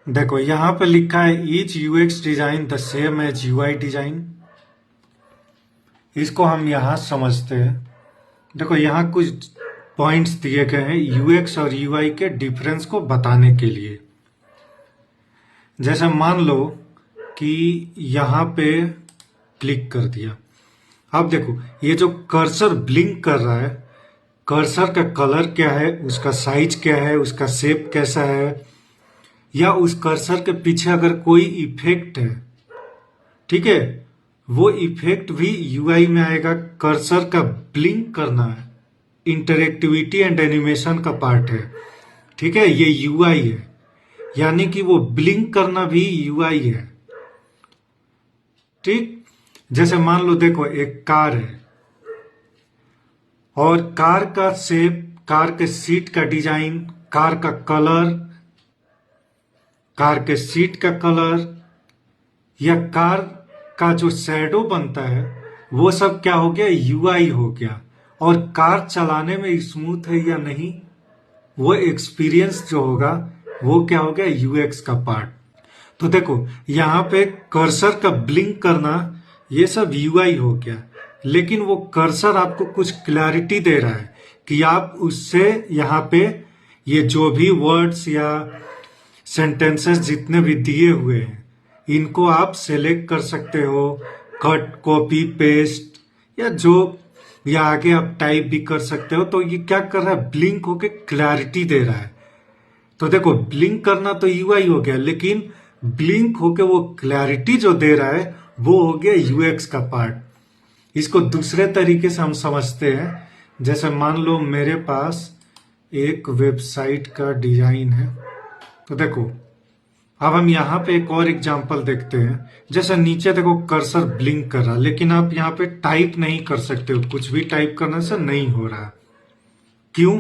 देखो यहाँ पे लिखा है each UX design the same as UI design. इसको हम यहाँ समझते हैं। देखो यहाँ कुछ पॉइंट्स दिए गए हैं यूएक्स और यूआई के डिफरेंस को बताने के लिए। जैसे मान लो कि यहाँ पे क्लिक कर दिया। अब देखो ये जो कर्सर ब्लिंक कर रहा है, कर्सर का कलर क्या है, उसका साइज क्या है, उसका शेप कैसा है, या उस कर्सर के पीछे अगर कोई इफेक्ट है, ठीक है, वो इफेक्ट भी यूआई में आएगा। कर्सर का ब्लिंक करना है, इंटरेक्टिविटी एंड एनिमेशन का पार्ट है, ठीक है, ये यूआई है। यानी कि वो ब्लिंक करना भी यूआई है। ठीक, जैसे मान लो देखो एक कार है और कार का शेप, कार के सीट का डिजाइन, कार का कलर, कार के सीट का कलर या कार का जो शैडो बनता है, वो सब क्या हो गया, यूआई हो गया। और कार चलाने में स्मूथ है या नहीं, वो एक्सपीरियंस जो होगा वो क्या हो गया, यूएक्स का पार्ट। तो देखो यहाँ पे कर्सर का ब्लिंक करना ये सब यूआई हो गया, लेकिन वो कर्सर आपको कुछ क्लैरिटी दे रहा है कि आप उससे यहाँ पे ये जो भी वर्ड्स या सेंटेंसेस जितने भी दिए हुए हैं इनको आप सेलेक्ट कर सकते हो, कट, कॉपी, पेस्ट या जो, या आगे आप टाइप भी कर सकते हो। तो ये क्या कर रहा है, ब्लिंक होके क्लैरिटी दे रहा है। तो देखो ब्लिंक करना तो यूआई हो गया, लेकिन ब्लिंक होके वो क्लैरिटी जो दे रहा है वो हो गया यूएक्स का पार्ट। इसको दूसरे तरीके से हम समझते हैं। जैसे मान लो मेरे पास एक वेबसाइट का डिजाइन है, तो देखो अब हम यहाँ पे एक और एग्जांपल देखते हैं। जैसे नीचे देखो कर्सर ब्लिंक कर रहा, लेकिन आप यहाँ पे टाइप नहीं कर सकते हो, कुछ भी टाइप करने से नहीं हो रहा। क्यों?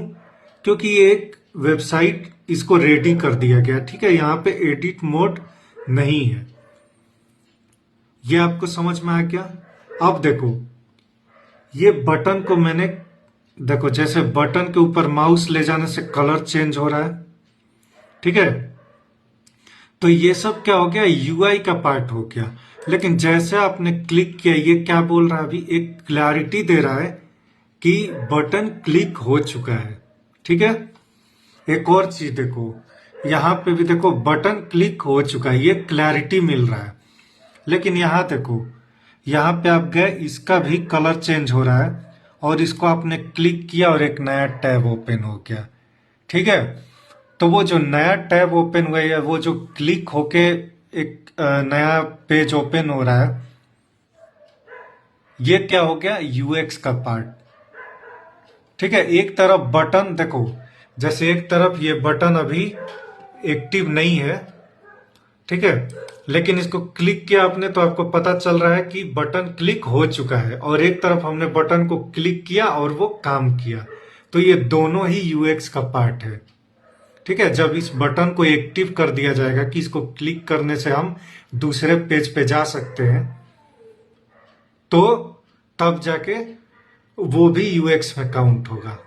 क्योंकि ये एक वेबसाइट इसको रेडी कर दिया गया, ठीक है, यहाँ पे एडिट मोड नहीं है। ये आपको समझ में आया क्या? अब देखो ये बटन को मैंने, देखो जैसे बटन के ऊपर माउस ले जाने से कलर चेंज हो रहा है, ठीक है, तो ये सब क्या हो गया, यूआई का पार्ट हो गया। लेकिन जैसे आपने क्लिक किया, ये क्या बोल रहा है, अभी एक क्लैरिटी दे रहा है कि बटन क्लिक हो चुका है, ठीक है। एक और चीज देखो, यहाँ पे भी देखो बटन क्लिक हो चुका है, ये क्लैरिटी मिल रहा है। लेकिन यहाँ देखो, यहाँ पे आप गए, इसका भी कलर चेंज हो रहा है और इसको आपने क्लिक किया और एक नया टैब ओपन हो गया, ठीक है। तो वो जो नया टैब ओपन हुआ है, वो जो क्लिक होके एक नया पेज ओपन हो रहा है, ये क्या हो गया, यूएक्स का पार्ट, ठीक है। एक तरफ बटन देखो, जैसे एक तरफ ये बटन अभी एक्टिव नहीं है, ठीक है, लेकिन इसको क्लिक किया आपने तो आपको पता चल रहा है कि बटन क्लिक हो चुका है, और एक तरफ हमने बटन को क्लिक किया और वो काम किया। तो ये दोनों ही यूएक्स का पार्ट है, ठीक है। जब इस बटन को एक्टिव कर दिया जाएगा कि इसको क्लिक करने से हम दूसरे पेज पे जा सकते हैं, तो तब जाके वो भी यूएक्स में काउंट होगा।